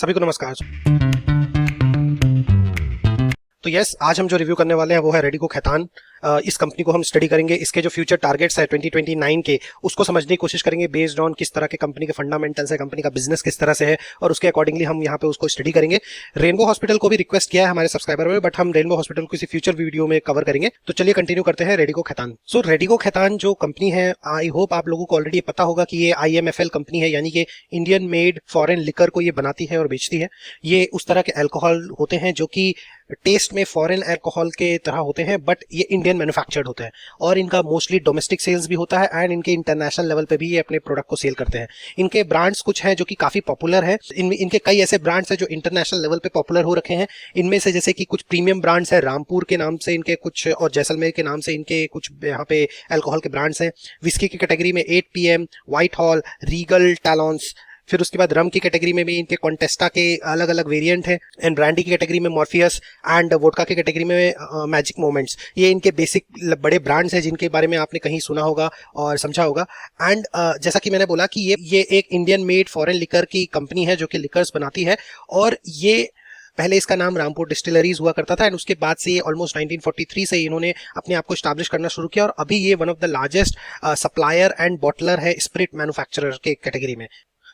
सभी को नमस्कार। तो यस, आज हम जो रिव्यू करने वाले हैं वो है रेडिको खैतान। इस कंपनी को हम स्टडी करेंगे, इसके जो फ्यूचर टारगेट्स है 2029 के, उसको समझने की कोशिश करेंगे बेस्ड ऑन किस तरह के कंपनी के फंडामेंटल्स है, कंपनी का बिजनेस किस तरह से है, और उसके अकॉर्डिंगली हम यहाँ पे उसको स्टडी करेंगे। रेनबो हॉस्पिटल को भी रिक्वेस्ट किया है हमारे सब्सक्राइबर में, बट हम रेनबो हॉस्पिटल को किसी फ्यूचर वीडियो में कवर करेंगे। तो चलिए कंटिन्यू करते हैं रेडिको खैतान। सो रेडिको खैतान जो कंपनी है, आई होप आप लोगों को ऑलरेडी पता होगा कि ये IMFL कंपनी है, यानी कि इंडियन मेड फॉरेन लिकर को ये बनाती है और बेचती है। ये उस तरह के अल्कोहल होते हैं जो कि टेस्ट में फॉरेन अल्कोहल के तरह होते हैं, बट ये इंडियन मैन्युफैक्चर्ड होते हैं और इनका मोस्टली डोमेस्टिक सेल्स भी होता है एंड इनके इंटरनेशनल लेवल पे भी ये अपने प्रोडक्ट को सेल करते हैं। इनके ब्रांड्स कुछ हैं जो कि काफी पॉपुलर है। इनके कई ऐसे ब्रांड्स हैं जो इंटरनेशनल लेवल पे पॉपुलर हो रखे हैं। इनमें से जैसे कि कुछ प्रीमियम ब्रांड्स है, रामपुर के नाम से इनके कुछ, और जैसलमेर के नाम से इनके कुछ यहाँ पे अल्कोहल के ब्रांड्स हैं। विस्की की कैटेगरी में 8 PM, व्हाइट हॉल, रीगल, टैलॉन्स। फिर उसके बाद रम की कैटेगरी में भी इनके कॉन्टेस्टा के अलग अलग वेरिएंट हैं, एंड ब्रांडी की कैटेगरी में मॉर्फियस, एंड वोडका की कैटेगरी में मैजिक मोमेंट्स। ये इनके बेसिक बड़े ब्रांड्स हैं जिनके बारे में आपने कहीं सुना होगा और समझा होगा। एंड जैसा कि मैंने बोला कि ये एक इंडियन मेड फॉरेन लिकर की कंपनी है जो कि लिकर्स बनाती है, और ये पहले इसका नाम रामपुर डिस्टिलरीज हुआ करता था, एंड उसके बाद से ये ऑलमोस्ट 1943 से इन्होंने अपने आप को स्टैब्लिश करना शुरू किया, और अभी ये one of the largest supplier and bottler है स्पिरिट मैन्युफैक्चरर के कैटेगरी में।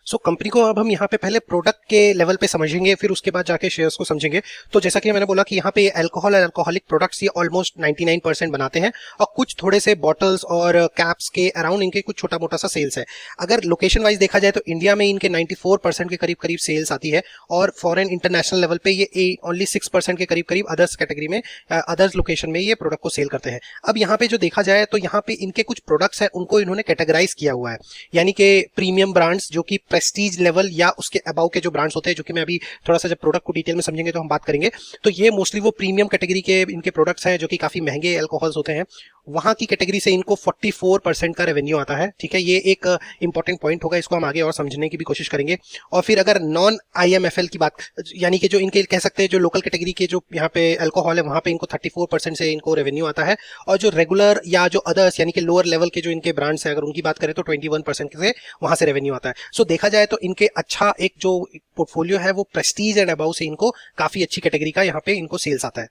सो कंपनी को अब हम यहाँ पे पहले प्रोडक्ट के लेवल पे समझेंगे, फिर उसके बाद जाके शेयर्स को समझेंगे। तो जैसा कि मैंने बोला कि यहाँ पे अल्कोहल और अल्कोहलिक प्रोडक्ट्स ये ऑलमोस्ट 99% बनाते हैं, और कुछ थोड़े से बॉटल्स और कैप्स के अराउंड इनके कुछ छोटा मोटा सा सेल्स है। अगर लोकेशन वाइज देखा जाए तो इंडिया में इनके 94% के करीब करीब सेल्स आती है, और फॉरेन इंटरनेशनल लेवल पे ये ओनली 6% के करीब करीब अदर्स कैटेगरी में, अदर्स लोकेशन में ये प्रोडक्ट को सेल करते हैं। अब यहाँ पे जो देखा जाए तो यहाँ पे इनके कुछ प्रोडक्ट्स है उनको इन्होंने कैटेगराइज किया हुआ है, यानी कि प्रीमियम ब्रांड्स जो कि प्रेस्टीज लेवल या उसके अबाव के जो ब्रांड्स होते हैं, जो कि मैं अभी थोड़ा सा जब प्रोडक्ट को डिटेल में समझेंगे तो हम बात करेंगे। तो ये मोस्टली वो प्रीमियम कैटेगरी के इनके प्रोडक्ट्स हैं जो कि काफी महंगे अल्कोहल्स होते हैं। वहां की कैटेगरी से इनको 44% का रेवेन्यू आता है। ठीक है, ये एक इंपॉर्टेंट पॉइंट होगा, इसको हम आगे और समझने की भी कोशिश करेंगे। और फिर अगर नॉन IMFL की बात, यानी कि जो इनके कह सकते हैं जो लोकल कैटेगरी के जो यहाँ पे अल्कोहल है, वहां पे इनको 34% से इनको रेवेन्यू आता है, और जो रेगुलर या जो अदर्स यानी कि लोअर लेवल के जो इनके ब्रांड्स हैं, अगर उनकी बात करें तो 21% से वहां से रेवेन्यू आता है। सो देखा जाए तो इनके अच्छा एक जो पोर्टफोलियो है वो प्रेस्टीज एंड अबाउ से इनको काफी अच्छी कैटेगरी का यहाँ पे इनको सेल्स आता है।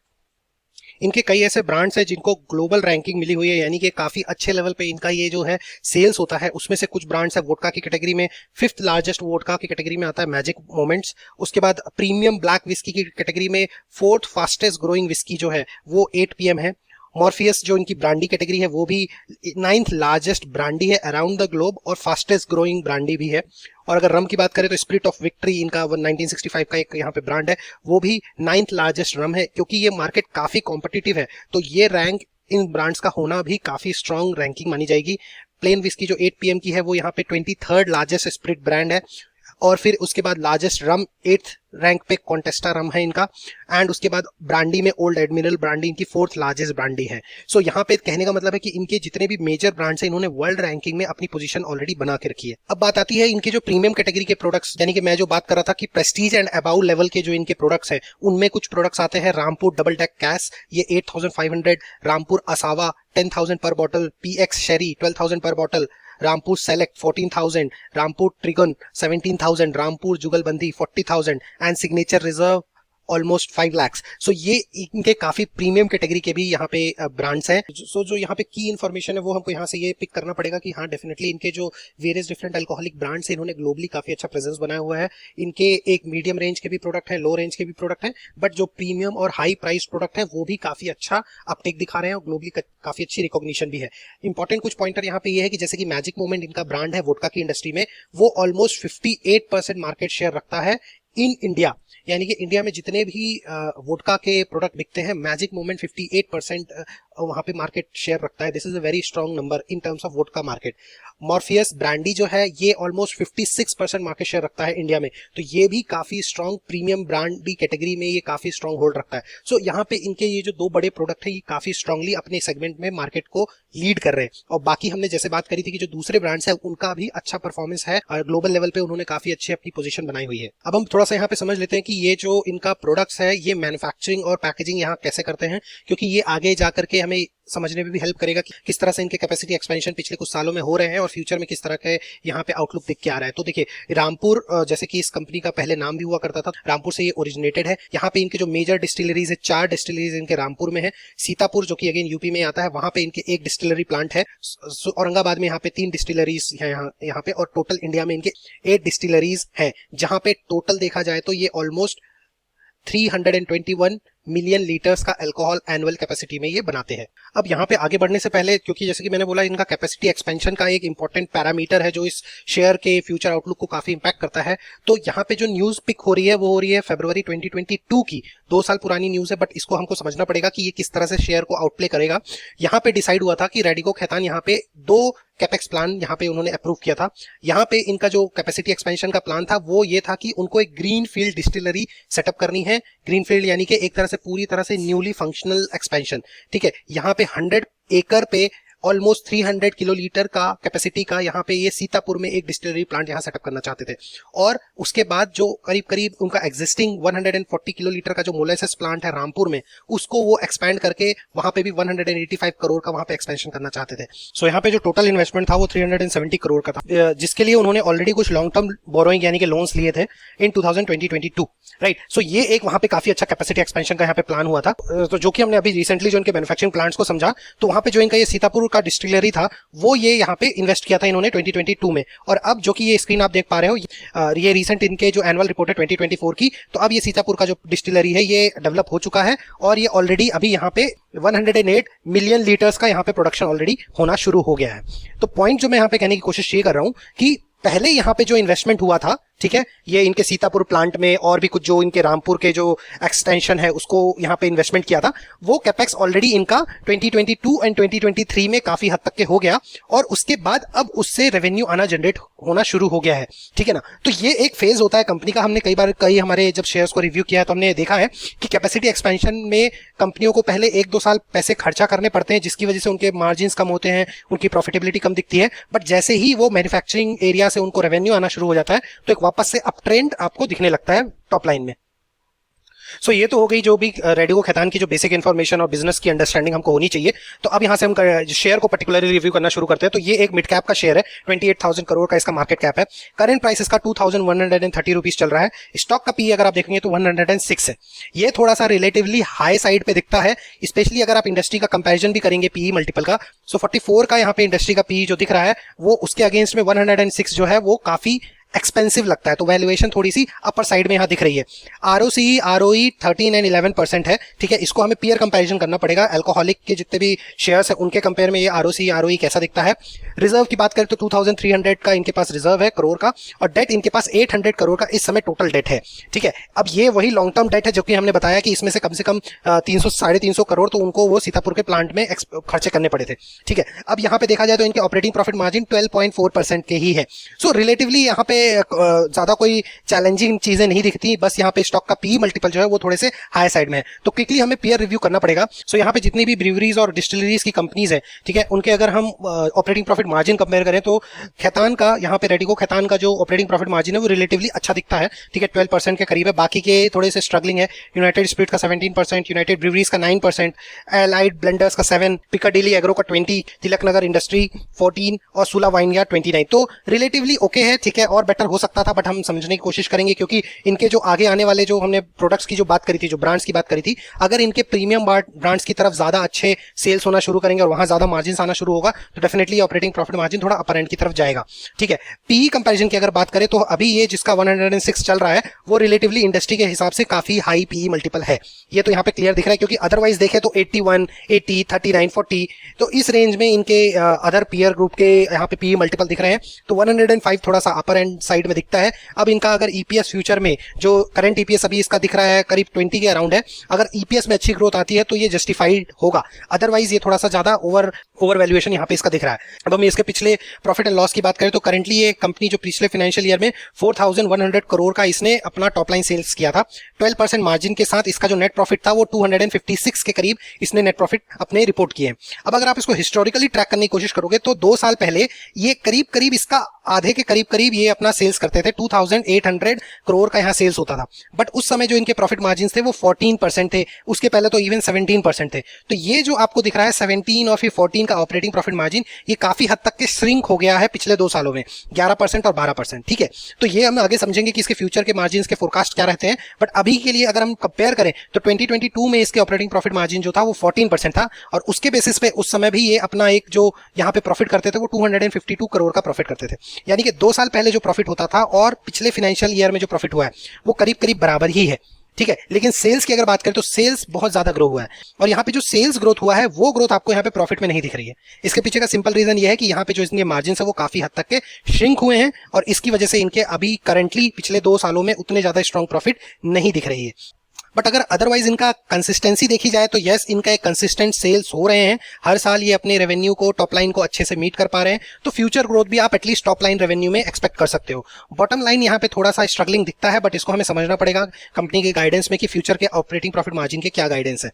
इनके कई ऐसे ब्रांड्स हैं जिनको ग्लोबल रैंकिंग मिली हुई है, यानी कि काफी अच्छे लेवल पे इनका ये जो है सेल्स होता है। उसमें से कुछ ब्रांड्स है वोडका की कैटेगरी में, 5th लार्जेस्ट वोडका की कैटेगरी में आता है मैजिक मोमेंट्स। उसके बाद प्रीमियम ब्लैक विस्की की कैटेगरी में 4th फास्टेस्ट ग्रोइंग विस्की जो है वो 8 PM है। मॉर्फियस जो इनकी ब्रांडी कैटेगरी है वो भी 9th लार्जेस्ट ब्रांडी है अराउंड द ग्लोब, और फास्टेस्ट ग्रोइंग ब्रांडी भी है। और अगर रम की बात करें तो स्पिरिट ऑफ विक्ट्री इनका 1965 का एक यहाँ पे ब्रांड है, वो भी 9th लार्जेस्ट रम है। क्योंकि ये मार्केट काफी कॉम्पिटिटिव है, तो ये रैंक इन ब्रांड्स का होना भी काफी स्ट्रॉन्ग रैंकिंग मानी जाएगी। प्लेन विस्की जो 8 PM की है वो यहाँ पे 23rd लार्जेस्ट स्पिरिट ब्रांड है, और फिर उसके बाद लार्जेस्ट रम 8th रैंक पे कॉन्टेस्टा रम है इनका, एंड उसके बाद ब्रांडी में ओल्ड एडमिरल ब्रांडी इनकी 4th लार्जेस्ट ब्रांडी है। सो यहाँ पे कहने का मतलब है कि इनके जितने भी मेजर ब्रांड्स हैं इन्होंने वर्ल्ड रैंकिंग में अपनी पोजीशन ऑलरेडी बना के रखी है। अब बात आती है इनके जो प्रीमियम कैटेगरी के प्रोडक्ट्स, यानी कि मैं जो बात कर रहा था कि प्रेस्टीज एंड अबाउ लेवल के जो इनके प्रोडक्ट्स हैं, उनमें कुछ प्रोडक्ट्स आते हैं। रामपुर डबल डेक कैस, ये 8500, रामपुर असावा 10,000 पर बॉटल, PX शेरी 12,000 पर बॉटल, रामपुर सेलेक्ट 14,000, रामपुर ट्रिगन 17,000, रामपुर जुगलबंदी 40,000, and signature reserve almost 5 lakhs। सो ये इनके काफी प्रीमियम कैटेगरी के भी यहाँ पे ब्रांड्स हैं। सो जो यहाँ पे की इन्फॉर्मेशन है वो हमको यहाँ से ये पिक करना पड़ेगा कि हाँ, डेफिनेटली इनके जो वेरियस डिफरेंट अल्कोहलिक ब्रांड्स हैं इन्होंने ग्लोबली काफी अच्छा प्रेजेंस बनाया हुआ है। इनके एक मीडियम रेंज के भी प्रोडक्ट है, लो रेंज के भी प्रोडक्ट है, बट जो प्रीमियम और हाई प्राइस प्रोडक्ट है वो भी काफी अच्छा अपटेक दिखा रहे हैं, और ग्लोबली काफी अच्छी रिकॉग्निशन भी है। इंपॉर्टेंट कुछ पॉइंटर यहाँ पे ये है कि जैसे कि मैजिक मोमेंट इनका ब्रांड है वोडका की इंडस्ट्री में, वो ऑलमोस्ट 58% मार्केट शेयर रखता है इन इंडिया, यानी कि इंडिया में जितने भी वोडका के प्रोडक्ट बिकते हैं, मैजिक मोमेंट 58% वहां पे मार्केट शेयर रखता है। This is a very strong number in terms of vodka market. Morpheus brandy जो है ये ऑलमोस्ट 56% मार्केट शेयर रखता है इंडिया में, तो ये भी काफी स्ट्रॉन्ग प्रीमियम ब्रांडी कैटेगरी में ये काफी स्ट्रॉन्ग होल्ड रखता है। सो यहाँ पे इनके ये जो दो बड़े प्रोडक्ट है ये काफी स्ट्रांगली अपने सेगमेंट में मार्केट को लीड कर रहे हैं, और बाकी हमने जैसे बात करी थी कि जो दूसरे ब्रांड्स है उनका भी अच्छा परफॉर्मेंस है, और ग्लोबल लेवल पे उन्होंने काफी अच्छी अपनी पोजीशन बनाई हुई है। अब हम थोड़ा सा यहाँ पे समझ लेते हैं कि ये जो इनका प्रोडक्ट्स है ये मैन्युफैक्चरिंग और पैकेजिंग यहाँ कैसे करते हैं, क्योंकि ये आगे जाकर के हमें समझने में भी हेल्प करेगा कि किस तरह से इनके कैपेसिटी एक्सपेंशन पिछले कुछ सालों में हो रहे हैं और फ्यूचर में किस तरह के यहाँ पे आउटलुक दिख के आ रहा है। तो देखिए रामपुर, जैसे कि इस कंपनी का पहले नाम भी हुआ करता था, रामपुर से ये ओरिजिनेटेड है। यहाँ पे इनके जो मेजर डिस्टिलरीज है, 4 डिस्टिलरीज इनके रामपुर में है। सीतापुर जो कि अगेन यूपी में आता है, वहां पे इनके एक डिस्टिलरी प्लांट है। औरंगाबाद में यहाँ पे 3 डिस्टिलरीज है यहाँ पे, और टोटल इंडिया में इनके 8 डिस्टिलरीज है, जहां पे टोटल देखा जाए तो ये ऑलमोस्ट 321 मिलियन लीटर्स का अल्कोहल एनुअल कैपेसिटी में ये बनाते हैं। अब यहाँ पे आगे बढ़ने से पहले, क्योंकि जैसे कि मैंने बोला इनका कैपेसिटी एक्सपेंशन का एक इंपॉर्टेंट पैरामीटर है जो इस शेयर के फ्यूचर आउटलुक को काफी इंपैक्ट करता है, तो यहाँ पे जो न्यूज पिक हो रही है वो हो रही है फरवरी 2022 की, 2 साल पुरानी न्यूज है, बट इसको हमको समझना पड़ेगा कि ये किस तरह से शेयर को आउटप्ले करेगा। यहाँ पे डिसाइड हुआ था कि रेडिको खैतान यहाँ पे 2 कैपेक्स प्लान यहाँ पे उन्होंने अप्रूव किया था। यहाँ पे इनका जो कैपेसिटी एक्सपेंशन का प्लान था वो ये था कि उनको एक ग्रीन फील्ड डिस्टिलरी सेटअप करनी है। ग्रीन फील्ड यानी कि एक तरह से पूरी तरह से न्यूली फंक्शनल एक्सपेंशन, ठीक है। यहाँ पे 100 एकड़ पे ऑलमोस्ट 300 किलोलीटर का कैपेसिटी का यहाँ पे ये सीतापुर में एक डिस्टिलरी प्लांट यहाँ सेटअप करना चाहते थे, और उसके बाद जो करीब करीब उनका एग्जिस्टिंग 140 किलोलीटर का जो मोलेसेस प्लांट है रामपुर में, उसको वो एक्सपैंड करके वहां पे भी 185 करोड़ का वहां पे एक्सपेंशन करना चाहते थे। सो यहाँ पे जो टोटल इन्वेस्टमेंट था वो 370 करोड़ का था, जिसके लिए उन्होंने ऑलरेडी कुछ लॉन्ग टर्म बोरोइंग यानी कि लोन्स लिए थे इन 2022, राइट। सो ये एक वहां पे काफी अच्छा कैपेसिटी एक्सपेंशन का यहाँ पे प्लान हुआ था। तो जो कि हमने अभी रिसेंटली जो इनके मैन्युफैक्चरिंग प्लांट्स को समझा, तो वहां पे जो इनका ये सीतापुर का डिस्टिलरी था वो ये यहाँ पे इन्वेस्ट किया था इन्होंने 2022 में, और अब जो कि ये स्क्रीन आप देख पा रहे हो, ये रिसेंट इनके जो एनुअल रिपोर्ट है 2024 की, तो अब ये सीतापुर का जो डिस्टिलरी है ये डेवलप हो चुका है, और ये ऑलरेडी अभी यहाँ पे 108 मिलियन लीटर्स का यहाँ पे प्रोडक्शन ऑलरेडी होना शुरू हो गया है। तो पॉइंट जो मैं यहाँ पे कहने की कोशिश ये कर रहा हूँ कि पहले यहाँ पे जो इन्वेस्टमेंट हुआ था, ठीक है, ये इनके सीतापुर प्लांट में और भी कुछ जो इनके रामपुर के जो एक्सटेंशन है उसको यहाँ पे इन्वेस्टमेंट किया था, वो कैपेक्स ऑलरेडी इनका 2022 एंड 2023 में काफी हद तक के हो गया, और उसके बाद अब उससे रेवेन्यू आना जनरेट होना शुरू हो गया है, ठीक है ना। तो ये एक फेज होता है कंपनी का। हमने कई हमारे जब शेयर्स को रिव्यू किया है तो हमने देखा है कि कैपेसिटी एक्सपेंशन में कंपनियों को पहले 1-2 साल पैसे खर्चा करने पड़ते हैं, जिसकी वजह से उनके मार्जिन कम होते हैं, उनकी प्रॉफिटेबिलिटी कम दिखती है, बट जैसे ही वो मैन्युफैक्चरिंग एरिया से उनको रेवेन्यू आना शुरू हो जाता है तो एक वापस से अप ट्रेंड आपको दिखने लगता है टॉप लाइन में। सो ये तो हो गई जो भी रेडिको खैतान की जो बेसिक इन्फॉर्मेशन और बिजनेस की अंडरस्टैंडिंग हमको होनी चाहिए। तो अब यहाँ से हम शेयर को पर्टिकुलरली रिव्यू करना शुरू करते हैं। तो ये एक मिड कैप का शेयर है, 28,000 करोड़ का इसका मार्केट कैप है। करंट प्राइस इसका 2,130 रुपीज चल रहा है। स्टॉक का पी अगर आप देखेंगे तो 106 है। ये थोड़ा सा रिलेटिवली हाई साइड पे दिखता है, स्पेशली अगर आप इंडस्ट्री का कंपेरिजन भी करेंगे पीई मल्टीपल का। सो 44 का यहाँ पे इंडस्ट्री का पी जो दिख रहा है वो उसके अगेंस्ट में 106 जो है वो काफी एक्सपेंसिव लगता है। तो वैल्यूएशन थोड़ी सी अपर साइड में यहां दिख रही है। आरओसी आरओई 13 एंड 11% है, ठीक है। इसको हमें पीयर कंपैरिजन करना पड़ेगा। अल्कोहलिक के जितने भी शेयर्स है उनके कंपेयर में ये आरओसी आरओई कैसा दिखता है। रिजर्व की बात करें तो 2300 का इनके पास रिजर्व है करोड़ का, और डेट इनके पास 800 करोड़ का इस समय टोटल डेट है, ठीक है। अब ये वही लॉन्ग टर्म डेट है जो कि हमने बताया कि इसमें से कम 300-350 करोड़ तो उनको वो सीतापुर के प्लांट में खर्चे करने पड़े थे, ठीक है। अब यहाँ पे देखा जाए तो इनके ऑपरेटिंग प्रॉफिट मार्जिन 12.4% के ही है। सो रिलेटिवली यहाँ पे ज्यादा कोई चैलेंजिंग चीजें नहीं दिखती, बस यहाँ पे स्टॉक का पी मल्टीपल जो है वो थोड़े से हाई साइड में है। तो क्विकली हमें पीयर रिव्यू करना पड़ेगा। सो यहाँ पे जितनी भी ब्रीवरीज और डिस्टिलरीज की कंपनीज है, ठीक है, उनके अगर हम ऑपरेटिंग प्रॉफिट मार्जिन कंपेयर करें तो खैतान का, यहाँ पे रेडिको खैतान का जो ऑपरेटिंग प्रॉफिट मार्जिन है वो रिलेटिवली अच्छा दिखता है, ठीक है, 12% के करीब है। बाकी के थोड़े से स्ट्रगलिंग है। यूनाइटेड स्पिरिट का 17%, यूनाइटेड ब्रीवरीज का 9%, एलाइड ब्लेंडर्स का 7%, पिकाडिली एग्रो का 20%, तिलक नगर इंडस्ट्री 14% और सुला वाइनयार्ड 29%। तो रिलेटिवली ओके है, ठीक है, और बेटर हो सकता था, बट हम समझने की कोशिश करेंगे क्योंकि इनके जो आगे आने वाले जो हमने प्रोडक्ट्स की जो बात करी थी, जो ब्रांड्स की बात करी थी, अगर इनके प्रीमियम ब्रांड्स की तरफ ज्यादा अच्छे सेल्स होना शुरू करेंगे और वहां ज्यादा मार्जिन आना शुरू होगा तो डेफिनेटली ऑपरेटिंग प्रॉफिट मार्जिन थोड़ा अपर एंड की तरफ जाएगा, ठीक है। पीई कंपैरिजन की अगर बात करें तो अभी ये जिसका 106 चल रहा है वो रिलेटिवली इंडस्ट्री के हिसाब से काफी हाई पीई मल्टीपल है। ये तो यहाँ पे क्लियर दिख रहा है, क्योंकि अदरवाइज देखे तो 81, 80, 39, 40 तो इस रेंज में इनके अदर पीयर ग्रुप के यहाँ पे पीई मल्टीपल दिख रहे हैं। तो 105 थोड़ा सा अपर एंड साइड में दिखता है। अब इनका अगर ईपीएस फ्यूचर में जो करंट ईपीएस अभी इसका दिख रहा है करीब 20 के अराउंड है, अगर ईपीएस में अच्छी ग्रोथ आती है तो ये जस्टिफाइड होगा, अदरवाइज ये थोड़ा सा ज्यादा ओवर वैल्यूएशन यहाँ पे इसका दिख रहा है। अब हम इसके पिछले प्रॉफिट एंड लॉस की बात करें तो करंटली ये कंपनी जो पिछले फाइनेंशियल ईयर में 4100 करोड़ का इसने अपना टॉप लाइन सेल्स किया था। 12% मार्जिन के साथ इसका जो नेट प्रॉफिट था वो 256 के करीब इसने नेट प्रॉफिट अपने रिपोर्ट किए। अब अगर आप इसको हिस्टोरिकली ट्रैक करने की कोशिश करोगे तो 2 साल पहले ये करीब इसका आधे के करीब करीब ये अपना सेल्स करते थे, 2800 करोड़ का यहाँ सेल्स होता था। बट उस समय जो इनके प्रॉफिट मार्जिन थे वो 14% थे, उसके पहले तो इवन 17% थे। तो ये जो आपको दिख रहा है 17 और फिर 14 का ऑपरेटिंग प्रॉफिट मार्जिन, ये काफी हद तक के श्रिंक हो गया है पिछले 2 सालों में, 11% और 12%। ठीक है, तो ये हम आगे समझेंगे कि इसके फ्यूचर के मार्जिन के फोरकास्ट क्या रहते हैं। बट अभी के लिए अगर हम कंपेयर करें तो 2022 में इसके ऑपरेटिंग प्रॉफिट मार्जिन जो था वो 14% था, और उसके बेसिस पे उस समय भी ये अपना एक जो यहाँ पे प्रॉफिट करते थे वो 252 करोड़ का प्रॉफिट करते थे। यानी कि 2 साल पहले जो प्रॉफिट होता था और पिछले फाइनेंशियल ईयर में जो प्रॉफिट हुआ है वो करीब करीब बराबर ही है। ठीक है, लेकिन सेल्स की अगर बात करें तो सेल्स बहुत ज्यादा ग्रो हुआ है, और यहाँ पे जो सेल्स ग्रोथ हुआ है वो ग्रोथ आपको यहाँ पे प्रॉफिट में नहीं दिख रही है। इसके पीछे का सिंपल रीजन ये है कि यहाँ पे जो इनके मार्जिन है वो काफी हद तक के श्रिंक हुए हैं, और इसकी वजह से इनके अभी करंटली पिछले 2 सालों में उतने ज्यादा स्ट्रॉन्ग प्रॉफिट नहीं दिख रही है। बट अगर अदरवाइज इनका कंसिस्टेंसी देखी जाए तो यस, इनका एक कंसिस्टेंट सेल्स हो रहे हैं, हर साल ये अपने रेवेन्यू को, टॉप लाइन को अच्छे से मीट कर पा रहे हैं, तो फ्यूचर ग्रोथ भी आप एटलीस्ट टॉप लाइन रेवेन्यू में एक्सपेक्ट कर सकते हो। बॉटम लाइन यहाँ पे थोड़ा सा स्ट्रगलिंग दिखता है, बट इसको हमें समझना पड़ेगा कंपनी के गाइडेंस में कि फ्यूचर के ऑपरेटिंग प्रॉफिट मार्जिन के क्या गाइडेंस है।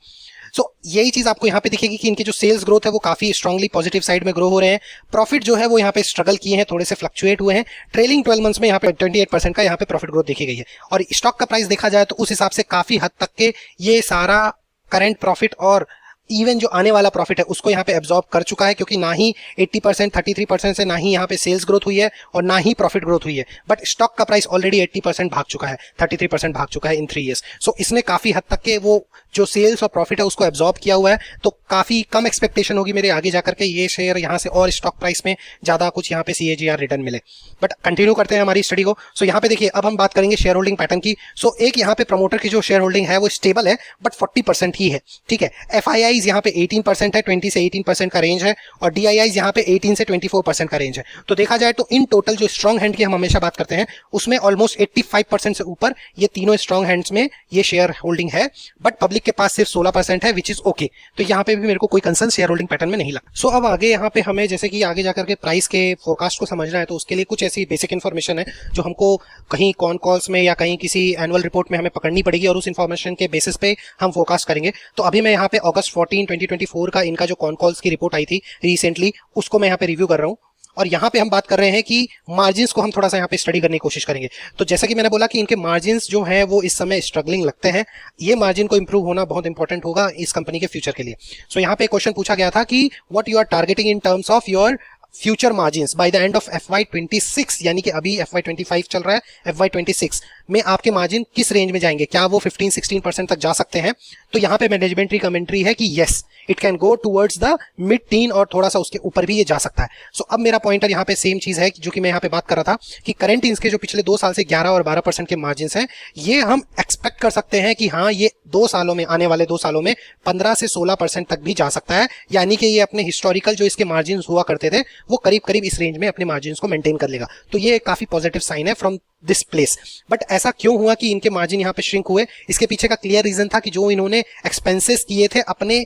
सो यही चीज आपको यहाँ पे दिखेगी कि इनके जो सेल्स ग्रोथ है वो काफी स्ट्रांगली पॉजिटिव साइड में ग्रो हो रहे हैं। प्रॉफिट जो है वो यहाँ पे स्ट्रगल किए हैं, थोड़े से फ्लक्चुएट हुए हैं। ट्रेलिंग 12 मंथ्स में यहाँ पे 28% का यहाँ पे प्रॉफिट ग्रोथ देखी गई है, और स्टॉक का प्राइस देखा जाए तो उस हिसाब से काफी हद तक के ये सारा करंट प्रॉफिट और इवन जो आने वाला प्रॉफिट है उसको यहाँ पे एब्जॉर्ब कर चुका है, क्योंकि ना ही 80% 33% से ना ही यहाँ पे सेल्स ग्रोथ हुई है और ना ही प्रॉफिट ग्रोथ हुई है। बट स्टॉक का प्राइस ऑलरेडी 80% भाग चुका है, 33% भाग चुका है इन 3 ईयर्स। सो इसने काफी हद तक के वो जो सेल्स और प्रॉफिट है उसको एब्जॉर्ब किया हुआ है, तो काफी कम एक्सपेक्टेशन होगी मेरे आगे जाकर के ये शेयर यहाँ से और स्टॉक प्राइस में ज्यादा कुछ यहाँ पे CAGR रिटर्न मिले। बट कंटिन्यू करते हैं हमारी स्टडी को। सो यहाँ पे देखिए, अब हम बात करेंगे शेयर होल्डिंग पैटर्न की। सो एक यहाँ पे प्रमोटर की जो शेयर होल्डिंग है वो स्टेबल है, बट 40% ही है। ठीक है, FIIs यहाँ पे 18% है, 20 से 18% का रेंज है, और DIIs यहाँ पे 18 से 24% का रेंज है। तो देखा जाए तो इन टोटल जो स्ट्रॉन्ग हैंड की हम हमेशा बात करते हैं उसमें ऑलमोस्ट 85% से ऊपर ये तीनों स्ट्रॉन्ग हैंड्स में ये शेयर होल्डिंग है, बट पब्लिक के पास सिर्फ 16% है, विच इज ओके। तो यहाँ पे भी मेरे को कोई कंसर्न शेयर होल्डिंग पैटर्न में नहीं लगा। सो अब आगे यहाँ पे हमें जैसे कि आगे जाकर के प्राइस के फोरकास्ट को समझना है, तो उसके लिए कुछ ऐसी बेसिक इन्फॉर्मेशन है जो हमको कहीं कॉन कॉल्स में या कहीं किसी एनुअल रिपोर्ट में हमें पकड़नी पड़ेगी, और उस इन्फॉर्मेशन के बेसिस पे हम फोरकास्ट करेंगे। तो अभी मैं यहाँ पे अगस्त 14, 2024 का इनका जो कॉन कॉल्स की रिपोर्ट आई थी रिसेंटली, उसको मैं यहाँ पे रिव्यू कर रहा हूँ, और यहाँ पे हम बात कर रहे हैं कि मार्जिन्स को हम थोड़ा सा यहाँ पे स्टडी करने की कोशिश करेंगे। तो जैसा कि मैंने बोला कि इनके मार्जिन्स जो हैं वो इस समय स्ट्रगलिंग लगते हैं, ये मार्जिन को इंप्रूव होना बहुत इंपॉर्टेंट होगा इस कंपनी के फ्यूचर के लिए। सो यहाँ पे क्वेश्चन पूछा गया था कि what you are targeting in terms of your future margins by the end of FY26, यानी कि अभी FY25 चल रहा है, FY26 में आपके मार्जिन किस रेंज में जाएंगे, क्या वो 15-16% तक जा सकते हैं? तो यहाँ पे मैनेजमेंट की कमेंट्री है कि yes, it can go towards the mid tin, और थोड़ा सा उसके ऊपर भी ये जा सकता है। सो अब मेरा पॉइंटर यहाँ पे सेम चीज है जो कि मैं यहाँ पे बात कर रहा था कि करंट इनके जो पिछले 2 साल से 11 और 12% के मार्जिन हैं, ये हम एक्सपेक्ट कर सकते हैं कि हाँ, ये 2 सालों में, आने वाले 2 सालों में 15 से 16% तक भी जा सकता है। यानी कि ये अपने हिस्टोरिकल जो इसके मार्जिन हुआ करते थे वो करीब करीब इस रेंज में अपने मार्जिन को मेंटेन कर लेगा। तो ये काफी पॉजिटिव साइन है फ्रॉम दिस प्लेस। बट ऐसा क्यों हुआ कि इनके मार्जिन यहाँ पे श्रिंक हुए? इसके पीछे का क्लियर रीजन था कि जो इन्होंने एक्सपेंसेस किए थे अपने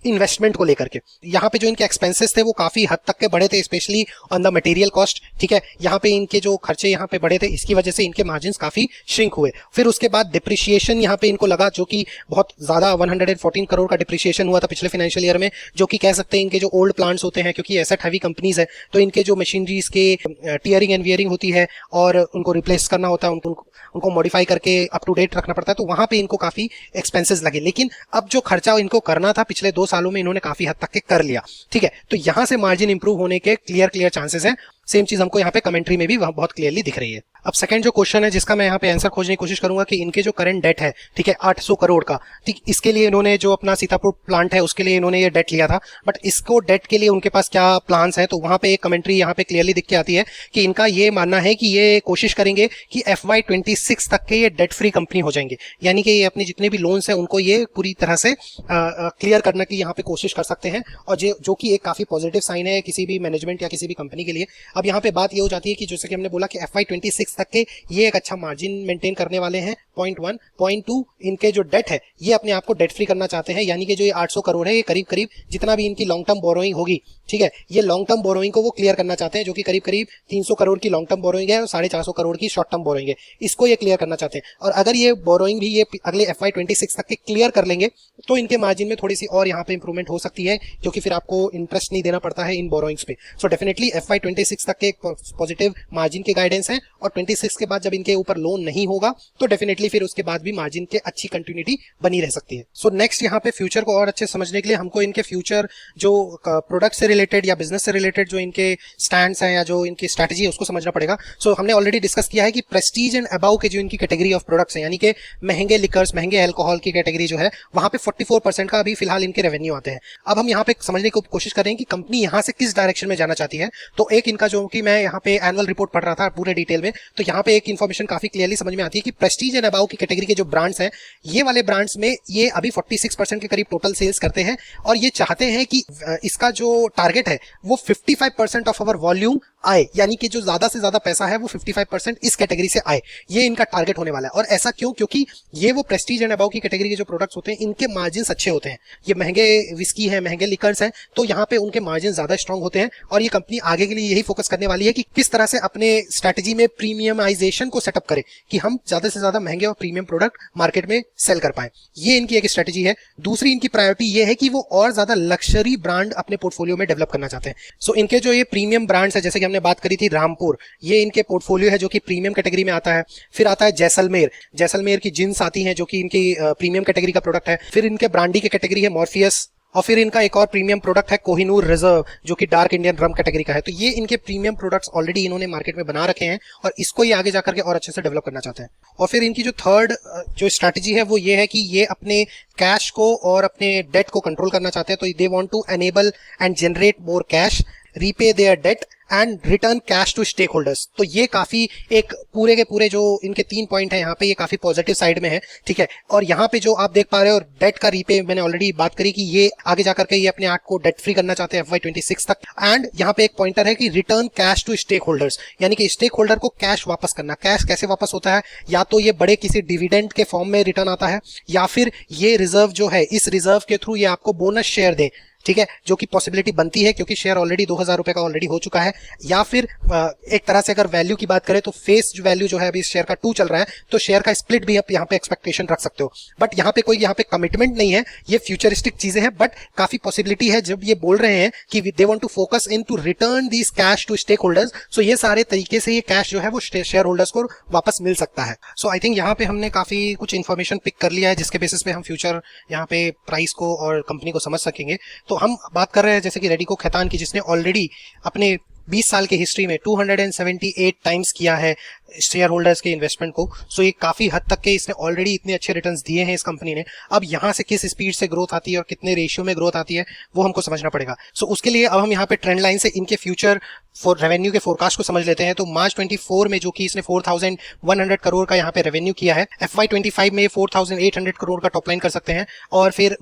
इन्वेस्टमेंट को लेकर के, यहाँ पे जो इनके एक्सपेंसेस थे वो काफी हद तक के बढ़े थे, specially on the material cost. ठीक है, यहाँ पे इनके जो खर्चे यहाँ पे बढ़े थे, इसकी वजह से इनके मार्जिन्स काफी श्रिंक हुए। फिर उसके बाद डिप्रिशिएशन यहाँ पे इनको लगा, जो कि बहुत ज्यादा 114 करोड़ का डिप्रिशिएशन हुआ था पिछले फाइनेंशियल ईयर में, जो कि कह सकते हैं इनके जो ओल्ड प्लांट्स होते हैं, क्योंकि एसेट हैवी कंपनीज है, तो इनके जो मशीनरीज के टीयरिंग एंड वियरिंग होती है और उनको रिप्लेस करना होता है, उनको मॉडिफाई करके अप टू डेट रखना पड़ता है, तो वहां पे इनको काफी एक्सपेंसेस लगे। लेकिन अब जो खर्चा इनको करना था पिछले 2 सालों में इन्होंने काफी हद तक के कर लिया। ठीक है, तो यहां से मार्जिन इंप्रूव होने के क्लियर चांसेस हैं। सेम चीज हमको यहाँ पे कमेंट्री में भी बहुत क्लियरली दिख रही है। अब सेकंड जो क्वेश्चन है जिसका मैं यहाँ पे आंसर खोजने की कोशिश करूंगा कि इनके जो करंट डेट है, ठीक है, 800 करोड़ का, ठीक, इसके लिए इन्होंने जो अपना सीतापुर प्लांट है उसके लिए इन्होंने ये डेट लिया था। बट इसको डेट के लिए उनके पास क्या प्लान्स है, तो वहां पे एक कमेंट्री यहाँ पे क्लियरली दिख के आती है कि इनका ये मानना है कि ये कोशिश करेंगे कि FY26 तक के ये डेट फ्री कंपनी हो जाएंगे, यानी कि ये अपने जितने भी लोन्स हैं उनको ये पूरी तरह से क्लियर करने की यहाँ पे कोशिश कर सकते हैं, और जो कि एक काफी पॉजिटिव साइन है किसी भी मैनेजमेंट या किसी भी कंपनी के लिए। अब यहाँ पे बात ये हो जाती है कि जैसे कि हमने बोला कि FY26 तक के ये एक अच्छा मार्जिन मेंटेन करने वाले हैं, पॉइंट 2 इनके जो डेट है ये अपने आप को डेट फ्री करना चाहते हैं, यानी कि जो ये 800 करोड़ है ये करीब करीब जितना भी इनकी लॉन्ग टर्म बोरोइंग होगी, ठीक है, ये लॉन्ग टर्म बोरोइंग को वो क्लियर करना चाहते हैं, जो कि करीब करीब 300 करोड़ की लॉन्ग टर्म बोरोइंग है और 450 करोड़ की शॉर्ट टर्म बोरोइंग है, इसको ये क्लियर करना चाहते हैं। और अगर ये बोरोइंग भी ये अगले FY26 तक के क्लियर कर लेंगे तो इनके मार्जिन में थोड़ी सी और यहाँ पे इंप्रूवमेंट हो सकती है, क्योंकि फिर आपको इंटरेस्ट नहीं देना पड़ता है इन बोरोइंग्स पे। सो डेफिनेटली FY26 तक के पॉजिटिव मार्जिन के गाइडेंस है, और 26 के बाद जब इनके ऊपर लोन नहीं होगा तो डेफिनेटली फिर उसके बाद भी मार्जिन के अच्छी कंटिन्यूटी बनी रह सकती है। सो नेक्स्ट यहाँ पे फ्यूचर को और अच्छे समझने के लिए हमको इनके फ्यूचर जो प्रोडक्ट से रिलेटेड या बिजनेस से रिलेटेड जो इनके स्टैंड्स हैं या जो इनकी स्ट्रैटेजी है उसको समझना पड़ेगा। सो हमने ऑलरेडी डिस्कस किया है कि प्रेस्टीज एंड अबाउ के जो इनकी कैटेगरी ऑफ प्रोडक्ट्स हैं, यानी कि महंगे लिकर्स, महंगे अल्कोहल की कैटेगरी जो है, वहां पे 44% का अभी फिलहाल इनके रेवेन्यू आते हैं। अब हम यहाँ पे समझने की कोशिश कर रहे हैं कि कंपनी यहाँ से किस डायरेक्शन में जाना चाहती है। तो एक इनका जो कि मैं यहाँ पे एनुअल रिपोर्ट पढ़ रहा था पूरे डिटेल में, तो यहाँ पे एक इन्फॉर्मेशन काफी क्लियरली समझ में आती है कि प्रेस्टीज एंड अबाउ की कैटेगरी के जो ब्रांड्स हैं, ये वाले ब्रांड्स में ये अभी 46% के करीब टोटल सेल्स करते हैं, और ये चाहते हैं कि इसका जो टारगेट है वो 55% ऑफ अवर वॉल्यूम आए, यानी कि जो ज्यादा से ज्यादा पैसा है वो 55% इस कैटेगरी से आए, ये इनका टारगेट होने वाला है। और ऐसा क्यों? क्योंकि ये वो प्रेस्टीज एंड अबाउ की कैटेगरी के जो प्रोडक्ट्स होते हैं इनके मार्जिन अच्छे होते हैं, ये महंगे विस्की है, महंगे लिकर्स हैं, तो यहाँ पे उनके मार्जिन ज्यादा स्ट्रांग होते हैं। और ये कंपनी आगे के लिए यही फोकस करने वाली है कि किस तरह से अपने स्ट्रेटेजी में प्रीमियमाइजेशन को सेटअप करे, कि हम ज्यादा से ज्यादा महंगे और प्रीमियम प्रोडक्ट मार्केट में सेल कर पाए, ये इनकी एक स्ट्रेटेजी है। दूसरी इनकी प्रायोरिटी ये है कि वो और ज्यादा लग्जरी ब्रांड अपने पोर्टफोलियो में डेवलप करना चाहते हैं। सो इनके जो ये प्रीमियम ब्रांड्स है, जैसे कि हमने बात करी थी रामपुर, ये इनके पोर्टफोलियो है जो कि प्रीमियम कैटेगरी में आता है। फिर आता है जैसलमेर की जिन्स आती हैं जो कि इनकी प्रीमियम कैटेगरी का प्रोडक्ट है। फिर इनके ब्रांडी की कैटेगरी है मॉर्फियस, और फिर इनका एक और प्रीमियम प्रोडक्ट है कोहिनूर रिजर्व जो कि डार्क इंडियन रम कैटेगरी का है। तो ये इनके प्रीमियम प्रोडक्ट्स ऑलरेडी इन्होंने मार्केट में बना रखे हैं और इसको ये आगे जाकर के और अच्छे से डेवलप करना चाहते हैं। और फिर इनकी जो थर्ड जो स्ट्रैटेजी है वो ये है कि ये अपने कैश को और अपने डेट को कंट्रोल करना चाहते हैं। तो they want to enable and generate more cash, repay their debt and return cash to stake holders. तो ये काफी एक पूरे के पूरे जो इनके 3 पॉइंट है यहाँ पे, ये काफी पॉजिटिव साइड में है, ठीक है। और यहाँ पे जो आप देख पा रहे हो डेट का रीपे, मैंने ऑलरेडी बात करी कि ये आगे जाकर के ये अपने आप को डेट फ्री करना चाहते हैं FY26 तक। एंड यहाँ पे एक पॉइंटर है कि return cash to stake holders, यानी कि स्टेक होल्डर को कैश वापस करना। कैश कैसे वापस होता है? या तो ये बड़े किसी डिविडेंड के फॉर्म में रिटर्न आता है, या फिर ये रिजर्व जो है, इस रिजर्व के थ्रू ये आपको बोनस शेयर दे, ठीक है, जो कि पॉसिबिलिटी बनती है क्योंकि शेयर ऑलरेडी 2000 रुपए का ऑलरेडी हो चुका है। या फिर एक तरह से अगर वैल्यू की बात करें तो फेस वैल्यू जो है अभी शेयर का 2 चल रहा है, तो शेयर का स्प्लिट भी आप यहाँ पे एक्सपेक्टेशन रख सकते हो। बट यहाँ पे कोई यहाँ पे कमिटमेंट नहीं है, ये फ्यूचरिस्टिक चीजें हैं, बट काफी पॉसिबिलिटी है जब ये बोल रहे हैं कि they want to focus in to return this cash to stake holders. So ये सारे तरीके से ये कैश जो है वो शेयर होल्डर्स को वापस मिल सकता है। सो आई थिंक यहाँ पे हमने काफी कुछ इन्फॉर्मेशन पिक कर लिया है जिसके बेसिस पे हम फ्यूचर यहाँ पे प्राइस को और कंपनी को समझ सकेंगे। तो हम बात कर रहे हैं जैसे कि रेडिको खैतान की, जिसने ऑलरेडी अपने 20 साल की हिस्ट्री में 278 टाइम्स किया है शेयर होल्डर्स के इन्वेस्टमेंट को। सो ये काफी हद तक के इसने ऑलरेडी इतने अच्छे रिटर्न्स दिए हैं इस कंपनी ने। अब यहाँ से किस स्पीड से ग्रोथ आती है और कितने रेशियो में ग्रोथ आती है वो हमको समझना पड़ेगा। सो उसके लिए अब हम यहाँ पे ट्रेंड लाइन से इनके फ्यूचर फॉर रेवेन्यू के फोरकास्ट को समझ लेते हैं। तो मार्च 24 में जो कि इसने 4100 करोड़ का यहाँ पे रेवेन्यू किया है, FY25 में 4800 करोड़ का टॉप लाइन कर सकते हैं, और फिर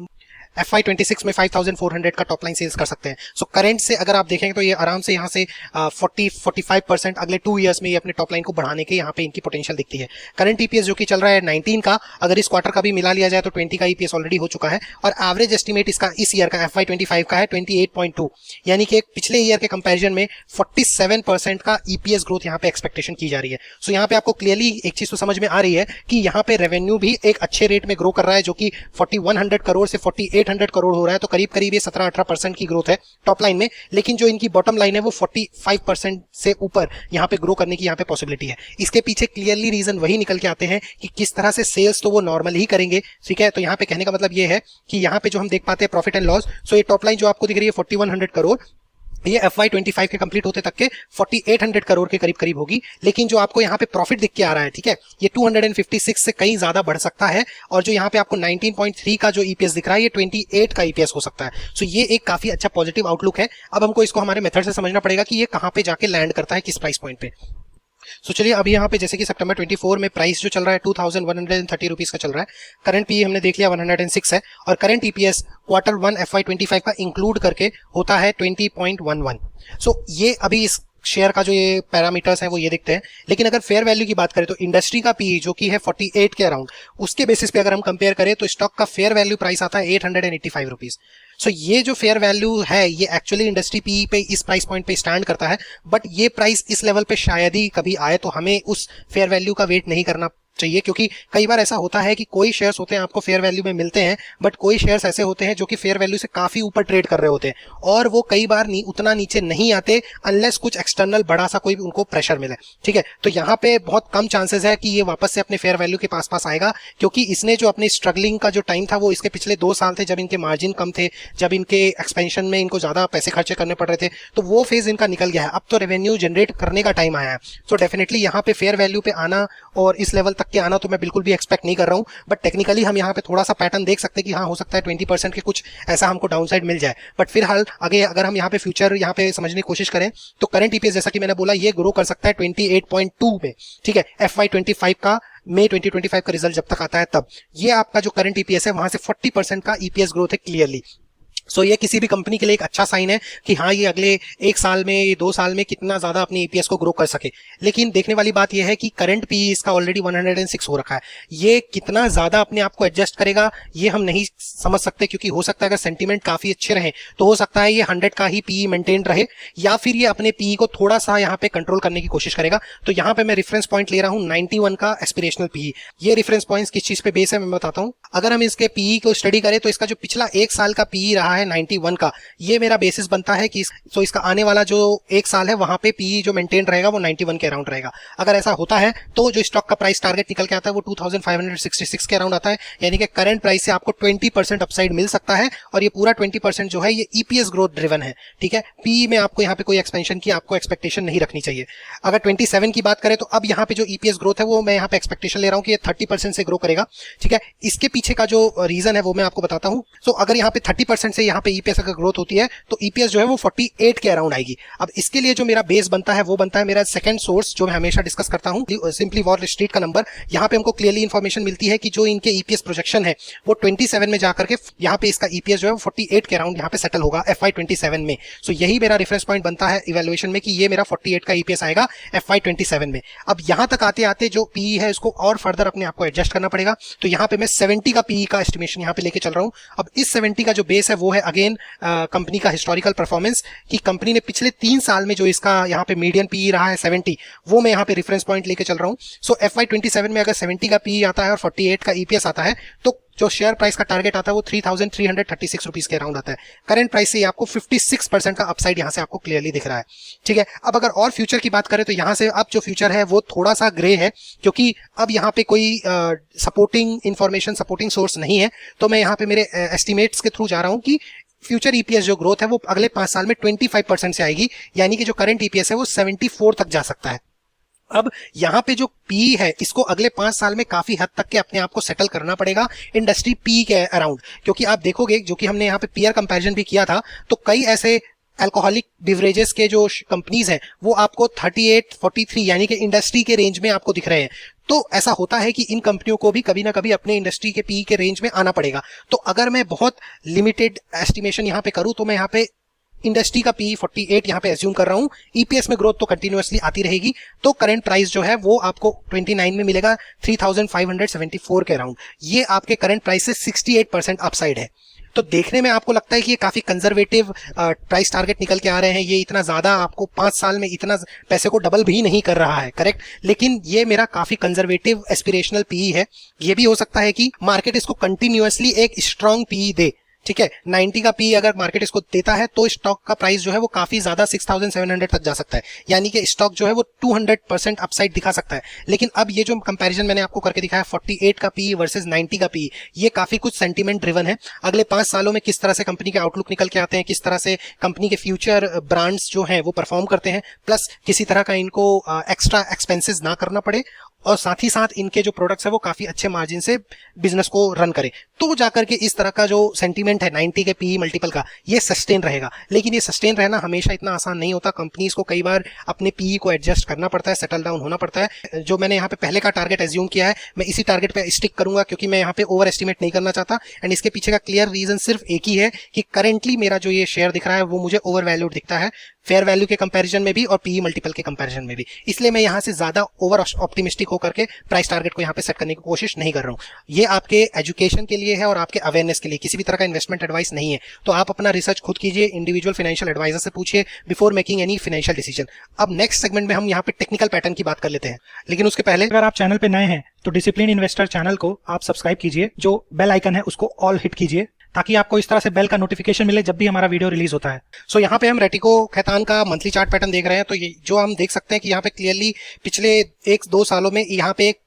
FY26 में 5400 का टॉप लाइन सेल्स कर सकते हैं। सो करंट से अगर आप देखेंगे तो ये आराम से यहाँ से 40-45% अगले 2 इयर्स में ये अपने टॉप लाइन को बढ़ाने के यहाँ पे इनकी पोटेंशियल दिखती है। करंट ईपीएस जो कि चल रहा है 19 का, अगर इस क्वार्टर का भी मिला लिया जाए तो 20 का ईपीएस ऑलरेडी हो चुका है, और एवरेज एस्टिमेट इसका इस ईयर का FY25 का है 28.2, यानी कि पिछले ईयर के कंपेरिजन में 47% का ईपीएस ग्रोथ यहाँ पे एक्सपेक्टेशन की जा रही है। सो यहाँ पे आपको क्लियरली एक चीज तो समझ में आ रही है कि यहाँ पे रेवेन्यू भी एक अच्छे रेट में ग्रो कर रहा है, जो कि 4100 करोड़ से 4800 करोड़ हो रहा है। तो करीब करीब ये 17-18% की ग्रोथ है टॉप लाइन में, लेकिन जो इनकी बॉटम लाइन है वो 45% से ऊपर यहाँ पे ग्रो करने की यहाँ पे पॉसिबिलिटी है। इसके पीछे क्लियरली रीजन वही निकल के आते हैं कि किस तरह से सेल्स तो वो नॉर्मल ही करेंगे, ठीक है। तो यहाँ पे कहने का मतलब ये है कि यहाँ पे जो हम देख पाते हैं प्रॉफिट एंड लॉस, सो ये टॉप लाइन जो आपको दिख रही है 4100 करोड़, ये FY25 के कंप्लीट होते तक के 4800 करोड़ के करीब करीब होगी। लेकिन जो आपको यहाँ पे प्रॉफिट दिख के आ रहा है, ठीक है, ये 256 से कहीं ज्यादा बढ़ सकता है, और जो यहाँ पे आपको 19.3 का जो ईपीएस दिख रहा है ये 28 का ईपीएस हो सकता है। सो ये एक काफी अच्छा पॉजिटिव आउटलुक है। अब हमको इसको हमारे मेथड से समझना पड़ेगा कि ये कहाँ पे जाके लैंड करता है, किस प्राइस पॉइंट पे। सो चलिए अभी यहाँ पे जैसे कि सितंबर 24 में प्राइस जो चल रहा है 2130 रुपीज का चल रहा है। करंट पीई हमने देख लिया 106 है, और करंट ईपीएस Q1 FY25 का इंक्लूड करके होता है 20.11। सो ये अभी इस शेयर का जो ये पैरामीटर्स हैं वो ये दिखते हैं। लेकिन अगर फेयर वैल्यू की बात करें तो इंडस्ट्री का पीई जो कि है 48 के अराउंड, उसके बेसिस पे अगर हम कंपेयर करें तो स्टॉक का फेयर वैल्यू प्राइस आता है 885 रुपीज। सो ये जो फेयर वैल्यू है ये एक्चुअली इंडस्ट्री पीई पे इस प्राइस पॉइंट पे स्टैंड करता है, बट ये प्राइस इस लेवल पे शायद ही कभी आए, तो हमें उस फेयर वैल्यू का वेट नहीं करना चाहिए। क्योंकि कई बार ऐसा होता है कि कोई शेयर्स होते हैं आपको फेयर वैल्यू में मिलते हैं, बट कोई शेयर्स ऐसे होते हैं जो कि फेयर वैल्यू से काफी ऊपर ट्रेड कर रहे होते हैं और वो कई बार उतना नीचे नहीं आते अनलेस कुछ एक्सटर्नल बड़ा सा कोई उनको प्रेशर मिले। ठीक है, तो यहाँ पे बहुत कम चांसेस है कि ये वापस से अपने फेयर वैल्यू के पास पास आएगा, क्योंकि इसने जो अपनी स्ट्रगलिंग का जो टाइम था वो इसके पिछले 2 साल थे, जब इनके मार्जिन कम थे, जब इनके एक्सपेंशन में इनको ज्यादा पैसे खर्चे करने पड़ रहे थे, तो वो फेज इनका निकल गया है। अब तो रेवेन्यू जनरेट करने का टाइम आया है। सो डेफिनेटली यहाँ पे फेयर वैल्यू पे आना और इस लेवल तक के आना तो मैं बिल्कुल भी एक्सपेक्ट नहीं कर रहा हूं, बट टेक्निकली हम यहाँ पे थोड़ा सा पैटर्न देख सकते हैं कि हाँ हो सकता है 20% के कुछ ऐसा हमको डाउनसाइड मिल जाए। बट फिलहाल आगे अगर हम यहाँ पे फ्यूचर यहाँ पे समझने की कोशिश करें तो करंट ईपीएस जैसा कि मैंने बोला ये ग्रो कर सकता है 28.2 में। ठीक है, FY25 का मई 2025 का रिजल्ट जब तक आता है तब ये आपका जो करंट ईपीएस है वहां से 40% का ईपीएस ग्रोथ है क्लियरली। सो ये किसी भी कंपनी के लिए एक अच्छा साइन है कि हाँ ये अगले 1 साल में 2 साल में कितना ज्यादा अपने ईपीएस को ग्रो कर सके। लेकिन देखने वाली बात यह है कि करंट पी इसका ऑलरेडी 106 हो रखा है, ये कितना ज्यादा अपने आप को एडजस्ट करेगा ये हम नहीं समझ सकते, क्योंकि हो सकता है अगर सेंटीमेंट काफी अच्छे रहे तो हो सकता है ये 100 का ही पीई मेंटेन रहे, या फिर ये अपने पीई को थोड़ा सा यहाँ पे कंट्रोल करने की कोशिश करेगा। तो यहाँ पे मैं रेफरेंस पॉइंट ले रहा हूँ 91 का एस्पिरेशनल पीई। ये रेफरेंस पॉइंट्स किस चीज पे बेस है मैं बताता हूँ। अगर हम इसके पीई को स्टडी करें तो इसका जो पिछला 1 साल का पीई रहा है 91 का, ये मेरा बेसिस बनता है कि तो इसका आने वाला जो 1 साल है वहां पे पीई जो मेंटेन रहेगा वो 91 के अराउंड रहेगा। अगर ऐसा होता है तो जो स्टॉक का प्राइस टारगेट निकल के आता है वो 2566 के अराउंड आता है, यानी कि करंट प्राइस से आपको 20% अपसाइड मिल सकता है, और ये पूरा 20% जो है ये ईपीएस ग्रोथ ड्रिवन है। ठीक है, पीई में आपको यहाँ पे कोई एक्सपेंशन की आपको एक्सपेक्टेशन नहीं रखनी चाहिए। अगर 27 की बात करें तो अब यहाँ पे जो ईपीएस ग्रोथ है वो मैं यहाँ पे एक्सपेक्टेशन ले रहा हूँ कि ये 30% से ग्रो करेगा। ठीक है, इसके पीछे का जो रीजन है वो मैं आपको बताता हूँ। सो अगर यहाँ पे 30% से यहाँ पे ईपीएस अगर ग्रोथ होती है तो ईपीएस जो है वो 48 के अराउंड आएगी। अब इसके लिए जो मेरा बेस बनता है वो बनता है मेरा सेकंड सोर्स जो मैं हमेशा डिस्कस करता हूं, सिंपली वॉल स्ट्रीट का नंबर। यहां पे हमको क्लियरली इंफॉर्मेशन मिलती है कि जो इनके ईपीएस प्रोजेक्शन है वो 27 में जाकर के यहाँ पे इसका ईपीएस जो है वो 48 के अराउंड यहाँ पे सेटल होगा FY27 में। सो यही मेरा रेफरेंस पॉइंट बनता है इवैल्यूएशन में कि ये मेरा 48 का ईपीएस आएगा FY27 में। अब यहां तक आते आते जो पीई है इसको और फर्दर अपने आप को एडजस्ट करना पड़ेगा, तो यहाँ पे मैं 70 का पीई का एस्टिमेशन यहाँ पे लेके चल रहा हूँ। अब इस 70 का जो बेस है वो है अगेन कंपनी का हिस्टोरिकल परफॉर्मेंस, कि कंपनी ने पिछले 3 साल में जो इसका यहाँ पे मीडियन पीई रहा है 70, वो मैं यहाँ पे रेफरेंस पॉइंट लेके चल रहा हूँ। सो FY27 में अगर 70 का पीई आता है और 48 का ईपीएस आता है तो जो शेयर प्राइस का टारगेट आता है वो 3336 रुपीज के अराउंड आता है। करंट प्राइस से आपको 56% का अपसाइड यहाँ से आपको क्लियरली दिख रहा है। ठीक है, अब अगर और फ्यूचर की बात करें तो यहाँ से अब जो फ्यूचर है वो थोड़ा सा ग्रे है, क्योंकि अब यहाँ पे कोई सपोर्टिंग इंफॉर्मेशन सपोर्टिंग सोर्स नहीं है। तो मैं यहाँ पे मेरे एस्टिमेट्स के थ्रू जा रहा हूँ कि फ्यूचर ईपीएस जो ग्रोथ है वो अगले 5 साल में 25% से आएगी, यानी कि जो करंट ईपीएस है वो 74 तक जा सकता है। अब यहाँ पे जो पी है इसको अगले 5 साल में काफी हद तक के अपने आप को सेटल करना पड़ेगा इंडस्ट्री पी के अराउंड, क्योंकि आप देखोगे जो कि हमने यहाँ पे पीयर कंपैरिजन भी किया था तो कई ऐसे अल्कोहलिक बिवरेजेस के जो कंपनीज हैं वो आपको 38, 43 यानी कि इंडस्ट्री के रेंज में आपको दिख रहे हैं। तो ऐसा होता है कि इन कंपनियों को भी कभी ना कभी अपने इंडस्ट्री के पी के रेंज में आना पड़ेगा। तो अगर मैं बहुत लिमिटेड एस्टिमेशन यहाँ पे करूँ तो मैं यहाँ पे इंडस्ट्री का पी 48 यहाँ पे एज्यूम कर रहा हूँ। ईपीएस में ग्रोथ तो कंटिन्यूअसली आती रहेगी, तो करंट प्राइस जो है वो आपको 29 में मिलेगा 3574 के अराउंड। ये आपके करंट प्राइस से 68% अपसाइड है। तो देखने में आपको लगता है कि ये काफी कंजर्वेटिव प्राइस टारगेट निकल के आ रहे हैं, ये इतना ज्यादा आपको 5 साल में इतना पैसे को डबल भी नहीं कर रहा है, करेक्ट। लेकिन ये मेरा काफी कंजर्वेटिव एस्पिरेशनल पीई है। ये भी हो सकता है कि मार्केट इसको कंटिन्यूअसली एक स्ट्रॉन्ग पीई दे। ठीक है, 90 का पी अगर मार्केट इसको देता है तो स्टॉक का प्राइस जो है वो काफी ज्यादा 6700 तक जा सकता है, यानी कि स्टॉक जो है वो 200% अपसाइड दिखा सकता है। लेकिन अब ये जो कंपैरिजन मैंने आपको करके दिखाया 48 का पी वर्सेस 90 का पी, ये काफी कुछ सेंटीमेंट ड्रिवन है। अगले 5 सालों में किस तरह से कंपनी के आउटलुक निकल के आते हैं, किस तरह से कंपनी के फ्यूचर ब्रांड्स जो हैं वो परफॉर्म करते हैं, प्लस किसी तरह का इनको एक्स्ट्रा एक्सपेंसेस ना करना पड़े, और साथ ही साथ इनके जो प्रोडक्ट्स है वो काफी अच्छे मार्जिन से बिजनेस को रन करे, तो जाकर के इस तरह का जो सेंटीमेंट है 90 के पीई मल्टीपल का ये सस्टेन रहेगा। लेकिन ये सस्टेन रहना हमेशा इतना आसान नहीं होता, कंपनीज को कई बार अपने पीई को एडजस्ट करना पड़ता है, सेटल डाउन होना पड़ता है। जो मैंने यहाँ पे पहले का टारगेट एज्यूम किया है मैं इसी टारगेट पे स्टिक करूंगा, क्योंकि मैं यहाँ पे ओवर एस्टिमेट नहीं करना चाहता। एंड इसके पीछे का क्लियर रीजन सिर्फ एक ही है कि करेंटली मेरा जो ये शेयर दिख रहा है वो मुझे ओवर वैल्यूड दिखता है। फेयर वैल्यू के कंपैरिजन में भी और पीई मल्टीपल के कंपैरिजन में भी। इसलिए मैं यहाँ से ज्यादा ओवर ऑप्टिमिस्टिक होकर के प्राइस टारगेट को यहाँ पे सेट करने की कोशिश नहीं कर रहा हूँ। ये आपके एजुकेशन के लिए है और आपके अवेयरनेस के लिए, किसी भी तरह का इन्वेस्टमेंट एडवाइस नहीं है। तो आप अपना रिसर्च खुद कीजिए, इंडिविजुअल फाइनेंशियल एडवाइजर से पूछिए before making any financial decision. अब नेक्स्ट सेगमेंट में हम यहाँ पे टेक्निकल पैटर्न की बात कर लेते हैं, लेकिन उसके पहले अगर आप चैनल पे नए हैं तो डिसिप्लिन इन्वेस्टर चैनल को आप सब्सक्राइब कीजिए, जो बेल आइकन है उसको ऑल हिट कीजिए ताकि आपको इस तरह से बेल का नोटिफिकेशन मिले जब भी हमारा वीडियो रिलीज होता है। सो यहाँ पे हम रेडिको खैतान का मंथली चार्ट पैटर्न देख रहे हैं। तो ये जो हम देख सकते हैं कि यहाँ पे क्लियरली पिछले 1-2 सालों में यहाँ पे एक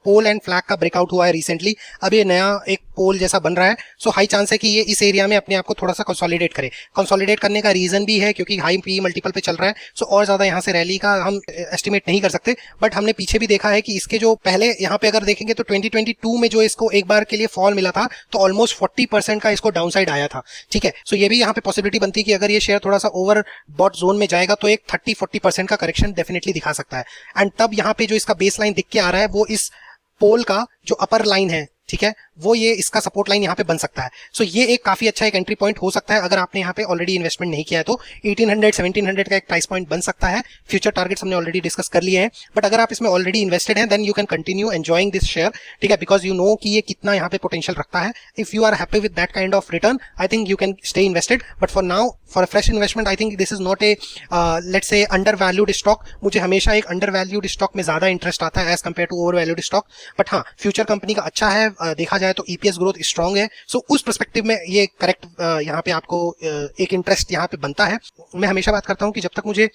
पोल एंड फ्लैग का ब्रेकआउट हुआ है रिसेंटली। अब ये नया एक पोल जैसा बन रहा है। सो हाई चांस है कि ये इस एरिया में अपने आप को थोड़ा सा कंसोलिडेट करे। कंसोलिडेट करने का रीजन भी है क्योंकि हाई पी मल्टीपल पे चल रहा है। सो और ज्यादा यहाँ से रैली का हम एस्टिमेट नहीं कर सकते, बट हमने पीछे भी देखा है कि इसके जो पहले यहाँ पे अगर देखेंगे तो 2022 में जो इसको एक बार के लिए फॉल मिला था तो ऑलमोस्ट 40% का इसको डाउनसाइड आया था। ठीक है, सो ये भी यहाँ पे पॉसिबिलिटी बनती है कि अगर ये शेयर थोड़ा सा ओवर बॉट जोन में जाएगा तो एक 30-40% का करेक्शन डेफिनेटली दिखा सकता है। एंड तब यहाँ पे जो इसका बेस लाइन दिख के आ रहा है वो इस पोल का जो अपर लाइन है, ठीक है, वो ये इसका सपोर्ट लाइन यहाँ पे बन सकता है। सो ये एक काफी अच्छा एक एंट्री पॉइंट हो सकता है अगर आपने यहाँ पे ऑलरेडी इन्वेस्टमेंट नहीं किया है तो 1800-1700 का एक प्राइस पॉइंट बन सकता है। फ्यूचर टारगेट्स हमने ऑलरेडी डिस्कस कर लिए हैं, बट अगर आप इसमें ऑलरेडी इन्वेस्टेड हैं then you can continue enjoying this share, ठीक है, बिकॉज यू नो कि ये कितना यहाँ पे पोटेंशियल रखता है। If you are happy with that kind of return I think you can stay invested, but for now for a fresh investment I think this is not a let's say under valued stock. मुझे हमेशा एक under valued stock में ज्यादा interest आता है as compare to over valued stock, but हाँ future company का अच्छा है, देखा जाए तो ईपीएस ग्रोथ स्ट्रांग है। सो उस पर्सपेक्टिव में ये करेक्ट यहाँ पे आपको एक इंटरेस्ट यहाँ पे बनता है। मैं हमेशा बात करता हूँ कि जब तक मुझे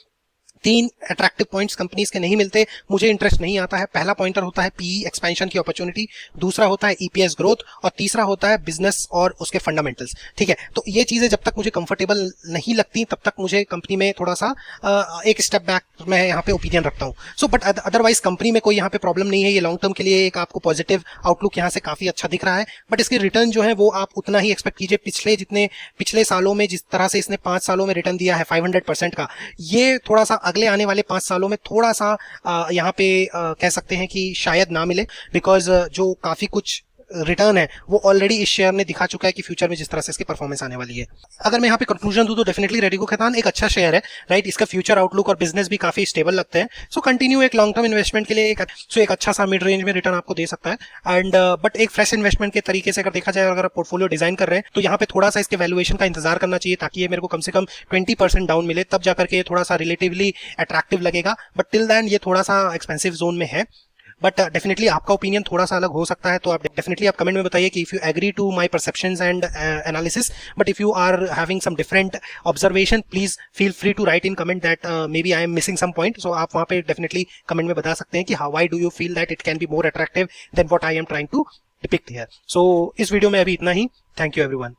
3 अट्रैक्टिव पॉइंट्स कंपनीज के नहीं मिलते मुझे इंटरेस्ट नहीं आता है। पहला पॉइंटर होता है पीई एक्सपेंशन की अपॉर्चुनिटी, दूसरा होता है ईपीएस ग्रोथ और तीसरा होता है बिजनेस और उसके फंडामेंटल्स। ठीक है, तो ये चीजें जब तक मुझे कंफर्टेबल नहीं लगती तब तक मुझे कंपनी में थोड़ा सा एक स्टेप बैक मैं यहाँ पे ओपिनियन रखता हूँ। सो बट अदरवाइज कंपनी में कोई यहाँ पे प्रॉब्लम नहीं है। ये लॉन्ग टर्म के लिए एक आपको पॉजिटिव आउटलुक यहाँ से काफी अच्छा दिख रहा है, बट इसके रिटर्न जो है वो आप उतना ही एक्सपेक्ट कीजिए। पिछले सालों में जिस तरह से इसने 5 सालों में रिटर्न दिया है 500% का, ये थोड़ा सा अगले आने वाले 5 सालों में थोड़ा सा यहाँ पे कह सकते हैं कि शायद ना मिले, बिकॉज जो काफी कुछ रिटर्न है वो ऑलरेडी इस शेयर ने दिखा चुका है कि फ्यूचर में जिस तरह से इसकी परफॉर्मेंस आने वाली है। अगर मैं यहाँ पे कंक्लूजन दूं तो डेफिनेटली रेडिको खैतान एक अच्छा शेयर है, राइट। इसका फ्यूचर आउटलुक और बिजनेस भी काफी स्टेबल लगते हैं। सो कंटिन्यू एक लॉन्ग टर्म इन्वेस्टमेंट के लिए एक अच्छा सा मिड रेंज में रिटर्न आपको दे सकता है। एंड बट एक फ्रेश इन्वेस्टमेंट के तरीके से अगर देखा जाए, अगर आप पोर्टफोलियो डिजाइन कर रहे हैं तो यहाँ पे थोड़ा सा इसके वैल्यूएशन का इंतजार करना चाहिए ताकि ये मेरे को कम से कम 20% डाउन मिले, तब जाकर के थोड़ा सा रिलेटिवली अट्रैक्टिव लगेगा। बट टिल देन ये थोड़ा सा एक्सपेंसिव जोन में है। बट डेफिनेटली आपका ओपिनियन थोड़ा सा अलग हो सकता है, तो आप डेफिनेटली आप कमेंट में बताइए कि if you agree to my perceptions and analysis, but if you are having some different observation please feel free to write in comment that may be I am missing some point. So आप वहां पे definitely comment में बता सकते हैं कि how why do you feel that it can be more attractive than what I am trying to depict here. So इस video में अभी इतना ही। Thank you everyone.